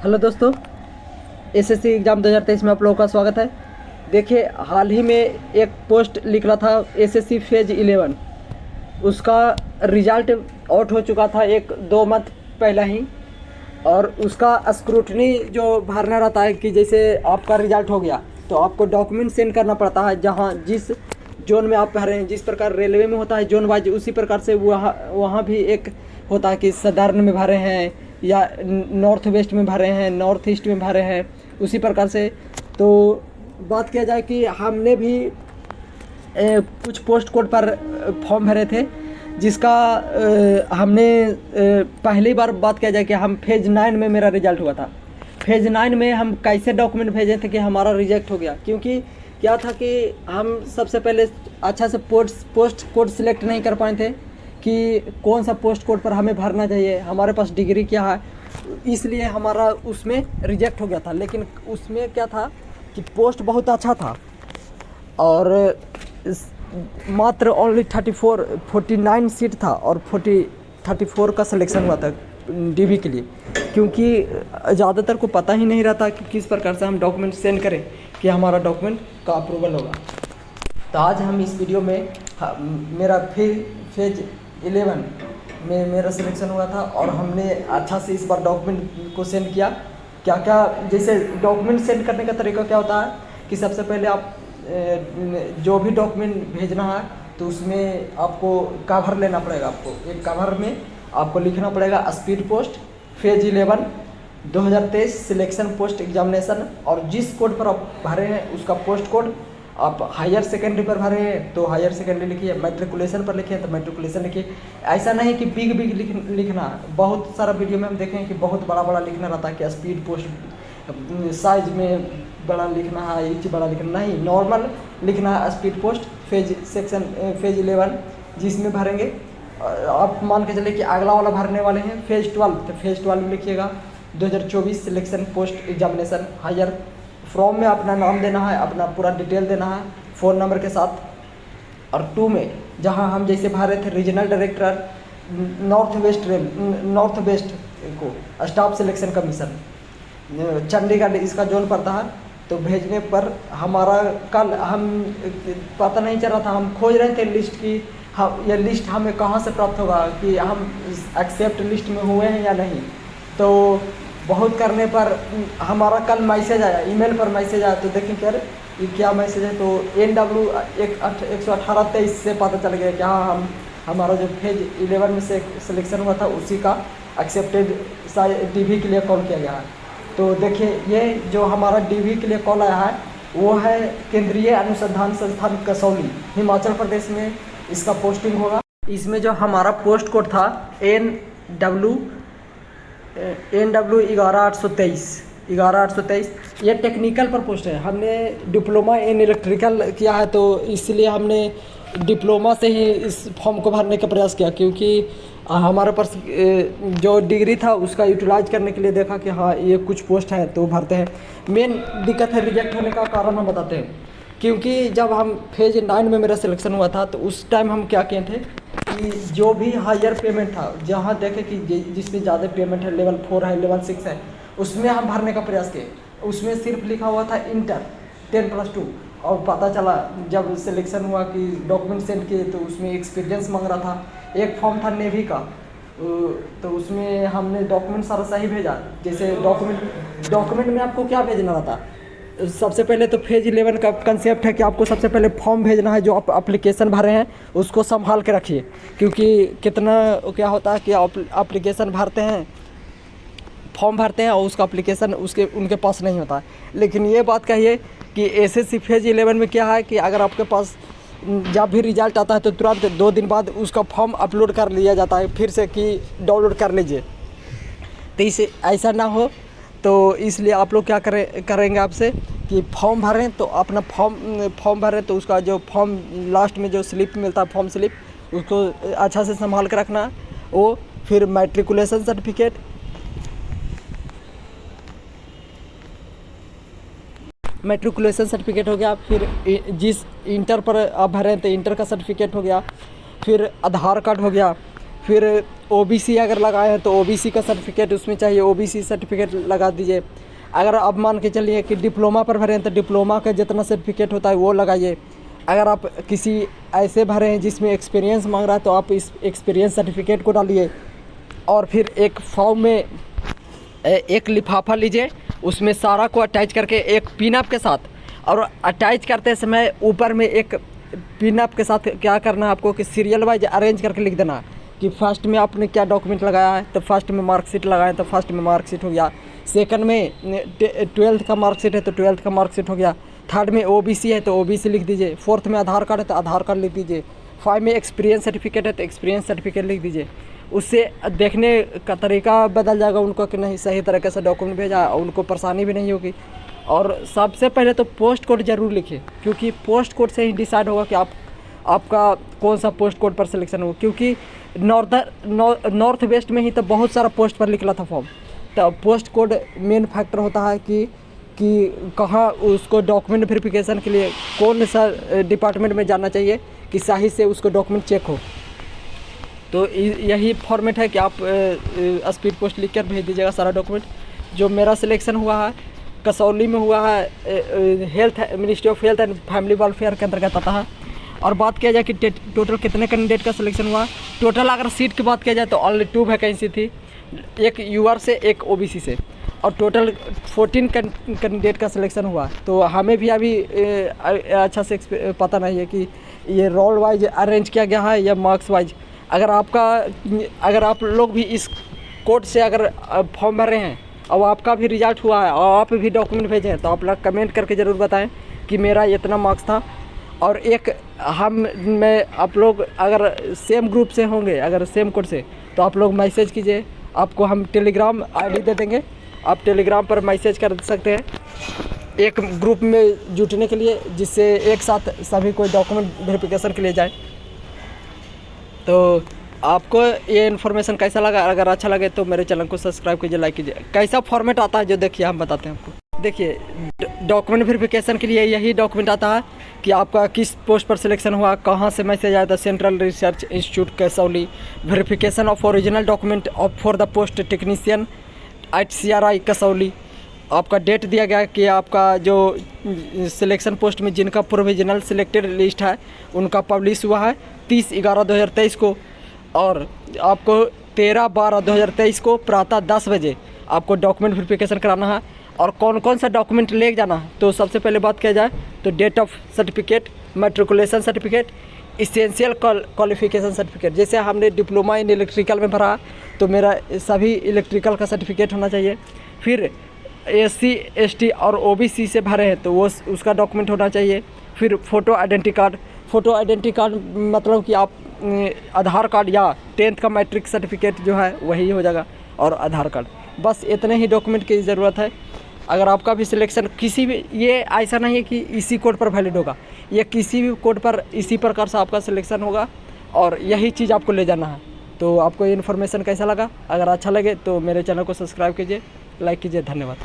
Hello दोस्तों, SSC exam 2023 में आप लोगों का स्वागत है। देखिए, हाल ही में एक पोस्ट निकला था एसएससी फेज 11, उसका रिज़ल्ट आउट हो चुका था 1-2 मंथ पहले ही। और उसका स्क्रूटनी जो भरना रहता है कि जैसे आपका रिज़ल्ट हो गया तो आपको डॉक्यूमेंट सेंड करना पड़ता है, जहाँ जिस जोन में आप भर रहे हैं। जिस प्रकार रेलवे में होता है जोन वाइज, उसी प्रकार से वहाँ भी एक होता है कि सदर्न में भरे हैं या नॉर्थ वेस्ट में भरे हैं, नॉर्थ ईस्ट में भरे हैं, उसी प्रकार से। तो बात किया जाए कि हमने भी कुछ पोस्ट कोड पर फॉर्म भरे थे, जिसका हमने पहली बार बात किया जाए कि हम फेज 9 में मेरा रिजल्ट हुआ था। फेज 9 में हम कैसे डॉक्यूमेंट भेजे थे कि हमारा रिजेक्ट हो गया, क्योंकि क्या था कि हम सबसे पहले अच्छा से पोस्ट कोड सिलेक्ट नहीं कर पाए थे कि कौन सा पोस्ट कोड पर हमें भरना चाहिए, हमारे पास डिग्री क्या है, इसलिए हमारा उसमें रिजेक्ट हो गया था। लेकिन उसमें क्या था कि पोस्ट बहुत अच्छा था और मात्र ओनली 49 सीट था और 34 का सिलेक्शन हुआ था डीवी के लिए, क्योंकि ज़्यादातर को पता ही नहीं रहता कि किस प्रकार से हम डॉक्यूमेंट सेंड करें कि हमारा डॉक्यूमेंट का अप्रूवल होगा। तो आज हम इस वीडियो में मेरा फेज 11 में मेरा सिलेक्शन हुआ था और हमने अच्छा से इस बार डॉक्यूमेंट को सेंड किया। क्या क्या जैसे डॉक्यूमेंट सेंड करने का तरीका क्या होता है कि सबसे पहले आप जो भी डॉक्यूमेंट भेजना है तो उसमें आपको कवर लेना पड़ेगा। आपको एक कवर में आपको लिखना पड़ेगा speed post phase 11 2023 selection post examination, और जिस कोड पर आप भरे हैं उसका पोस्ट कोड। आप हायर सेकेंडरी पर भरे हैं तो हायर सेकेंडरी लिखिए, मैट्रिकुलेशन पर लिखिए तो मैट्रिकुलेशन लिखिए। ऐसा नहीं कि बिग लिखना। बहुत सारा वीडियो में हम देखें कि बहुत बड़ा बड़ा लिखना रहता है कि स्पीड पोस्ट साइज में बड़ा लिखना है, इंच बड़ा लिखना नहीं, नॉर्मल लिखना है स्पीड पोस्ट फेज 11 जिसमें भरेंगे। आप मान के चले कि अगला वाला भरने वाले हैं फेज 12, तो फेज 12 में लिखिएगा 2024 selection post examination higher. Form में अपना नाम देना है, अपना पूरा डिटेल देना है फ़ोन नंबर के साथ। और 2 में जहां हम जैसे भरे थे रीजनल डायरेक्टर नॉर्थ वेस्ट को स्टाफ सिलेक्शन कमीशन चंडीगढ़, इसका जोन पड़ता है। तो भेजने पर हमारा कल हम पता नहीं चल रहा था, हम खोज रहे थे लिस्ट की ये लिस्ट हमें कहाँ से प्राप्त होगा कि हम एक्सेप्ट लिस्ट में हुए हैं या नहीं। तो बहुत करने पर हमारा कल मैसेज आया, ईमेल पर मैसेज आया। तो देखें क्या ये क्या मैसेज है, तो NW 118-23 से पता चल गया कि हाँ हमारा जो फेज 11 में से सिलेक्शन हुआ था उसी का एक्सेप्टेड DV के लिए कॉल किया गया है। तो देखिए, ये जो हमारा DV के लिए कॉल आया है वो है केंद्रीय अनुसंधान संस्थान कसौली, हिमाचल प्रदेश में इसका पोस्टिंग होगा। इसमें जो हमारा पोस्ट कोड था NW 11823, ये टेक्निकल पर पोस्ट है। हमने डिप्लोमा इन इलेक्ट्रिकल किया है, तो इसलिए हमने डिप्लोमा से ही इस फॉर्म को भरने का प्रयास किया, क्योंकि हमारे पास जो डिग्री था उसका यूटिलाइज करने के लिए देखा कि हाँ ये कुछ पोस्ट है तो भरते हैं। मेन दिक्कत है रिजेक्ट होने का कारण हम बताते हैं, क्योंकि जब हम फेज 9 में मेरा सिलेक्शन हुआ था तो उस टाइम हम क्या किए थे कि जो भी हायर पेमेंट था, जहाँ देखे कि जिसमें ज़्यादा पेमेंट है, लेवल 4 है, लेवल 6 है, उसमें हम भरने का प्रयास किए। उसमें सिर्फ लिखा हुआ था इंटर 10+2, और पता चला जब सिलेक्शन हुआ कि डॉक्यूमेंट सेंड किए तो उसमें एक्सपीरियंस मांग रहा था। एक फॉर्म था नेवी का, तो उसमें हमने डॉक्यूमेंट सारा सही भेजा। जैसे डॉक्यूमेंट में आपको क्या भेजना रहता, सबसे पहले तो फेज 11 का कंसेप्ट है कि आपको सबसे पहले फॉर्म भेजना है। जो आप एप्लीकेशन भरे हैं उसको संभाल के रखिए, क्योंकि कितना क्या होता है कि आप एप्लीकेशन भरते हैं, फॉर्म भरते हैं और उसका एप्लीकेशन उनके पास नहीं होता है। लेकिन ये बात कहिए कि एसएससी फेज 11 में क्या है कि अगर आपके पास जब भी रिजल्ट आता है तो तुरंत 2 दिन बाद उसका फॉर्म अपलोड कर लिया जाता है फिर से कि डाउनलोड कर लीजिए। तो इसे ऐसा ना हो, तो इसलिए आप लोग क्या करेंगे आपसे कि फॉर्म भरें तो अपना फॉर्म भरें तो उसका जो फॉर्म लास्ट में जो स्लिप मिलता है, फॉर्म स्लिप, उसको अच्छा से संभाल कर रखना। वो फिर मैट्रिकुलेशन सर्टिफिकेट हो गया। फिर जिस इंटर पर आप भरें तो इंटर का सर्टिफिकेट हो गया। फिर आधार कार्ड हो गया। फिर ओबीसी अगर लगाए हैं तो ओबीसी का सर्टिफिकेट उसमें चाहिए, ओबीसी सर्टिफिकेट लगा दीजिए। अगर आप मान के चलिए कि डिप्लोमा पर भरे हैं तो डिप्लोमा का जितना सर्टिफिकेट होता है वो लगाइए। अगर आप किसी ऐसे भरे हैं जिसमें एक्सपीरियंस मांग रहा है तो आप इस एक्सपीरियंस सर्टिफिकेट को डालिए। और फिर एक फॉर्म में एक लिफाफा लीजिए, उसमें सारा को अटैच करके एक पिनअप के साथ, और अटैच करते समय ऊपर में एक पिनअप के साथ क्या करना है आपको कि सीरियल वाइज अरेंज करके लिख देना कि फर्स्ट में आपने क्या डॉक्यूमेंट लगाया है, तो फर्स्ट में मार्कशीट लगाए तो फर्स्ट में मार्कशीट हो गया, सेकंड में 12th का मार्कशीट है तो 12th का मार्कशीट हो गया, थर्ड में ओबीसी है तो ओबीसी लिख दीजिए, फोर्थ में आधार कार्ड है तो आधार कार्ड लिख दीजिए, 5 में एक्सपीरियंस सर्टिफिकेट है तो एक्सपीरियंस सर्टिफिकेट लिख दीजिए। उससे देखने का तरीका बदल जाएगा उनको कि नहीं सही तरीके से डॉक्यूमेंट भेजा, उनको परेशानी भी नहीं होगी। और सबसे पहले तो पोस्ट कोड ज़रूर लिखिए, क्योंकि पोस्ट कोड से ही डिसाइड होगा कि आपका कौन सा पोस्ट कोड पर सिलेक्शन होगा। क्योंकि नॉर्थ वेस्ट में ही तो बहुत सारा पोस्ट पर निकला था फॉर्म, तो पोस्ट कोड मेन फैक्टर होता है कि कहाँ उसको डॉक्यूमेंट वेरिफिकेशन के लिए कौन सा डिपार्टमेंट में जाना चाहिए कि सही से उसको डॉक्यूमेंट चेक हो। तो यही फॉर्मेट है कि आप स्पीड पोस्ट लिख कर भेज दीजिएगा सारा डॉक्यूमेंट। जो मेरा सिलेक्शन हुआ है कसौली में हुआ है, health ministry of health and family welfare के अंतर्गत आता है। और बात किया जाए कि टोटल कितने कैंडिडेट का सिलेक्शन हुआ, टोटल अगर सीट की बात किया जाए तो ऑनली 2 वैकेंसी थी, एक यूआर से एक ओबीसी से, और टोटल 14 कैंडिडेट का सिलेक्शन हुआ। तो हमें भी अभी अच्छा से पता नहीं है कि ये रोल वाइज अरेंज किया गया है या मार्क्स वाइज। अगर आप लोग भी इस कोड से अगर फॉर्म भर रहे हैं और आपका भी रिजल्ट हुआ है और आप भी डॉक्यूमेंट भेजे हैं तो आप लोग कमेंट करके ज़रूर बताएं कि मेरा इतना मार्क्स था। और आप लोग अगर सेम ग्रुप से होंगे, अगर सेम कोड से, तो आप लोग मैसेज कीजिए, आपको हम टेलीग्राम आईडी दे देंगे, आप टेलीग्राम पर मैसेज कर सकते हैं एक ग्रुप में जुटने के लिए, जिससे एक साथ सभी कोई डॉक्यूमेंट वेरिफिकेशन के लिए जाए। तो आपको ये इन्फॉर्मेशन कैसा लगा? अगर अच्छा लगे तो मेरे चैनल को सब्सक्राइब कीजिए, लाइक कीजिए। कैसा फॉर्मेट आता है जो देखिए हम बताते हैं आपको। देखिए डॉक्यूमेंट वेरिफिकेशन के लिए यही डॉक्यूमेंट आता है कि आपका किस पोस्ट पर सिलेक्शन हुआ, कहाँ से मैसेज आया था, central research institute Kasauli, verification of original document of for the post technician at CRI Kasauli. आपका डेट दिया गया कि आपका जो सिलेक्शन पोस्ट में जिनका प्रोविजनल सिलेक्टेड लिस्ट है उनका पब्लिश हुआ है 30/11/2023 को, और आपको 13/12/2023 को प्रातः 10 बजे आपको डॉक्यूमेंट वेरिफिकेशन कराना है। और कौन कौन सा डॉक्यूमेंट ले जाना है, तो सबसे पहले बात किया जाए तो date of certificate, matriculation certificate, essential qualification certificate. जैसे हमने डिप्लोमा इन इलेक्ट्रिकल में भरा तो मेरा सभी इलेक्ट्रिकल का सर्टिफिकेट होना चाहिए। फिर SC ST और OBC से भरे हैं तो वो उसका डॉक्यूमेंट होना चाहिए। फिर फ़ोटो आइडेंटिटी कार्ड मतलब कि आप आधार कार्ड या 10th का मैट्रिक सर्टिफिकेट जो है वही हो जाएगा, और आधार कार्ड। बस इतने ही डॉक्यूमेंट की ज़रूरत है। अगर आपका भी सिलेक्शन किसी भी, ये ऐसा नहीं है कि इसी कोड पर वैलिड होगा, ये किसी भी कोड पर इसी प्रकार से आपका सिलेक्शन होगा, और यही चीज़ आपको ले जाना है। तो आपको ये इन्फॉर्मेशन कैसा लगा? अगर अच्छा लगे तो मेरे चैनल को सब्सक्राइब कीजिए, लाइक कीजिए। धन्यवाद।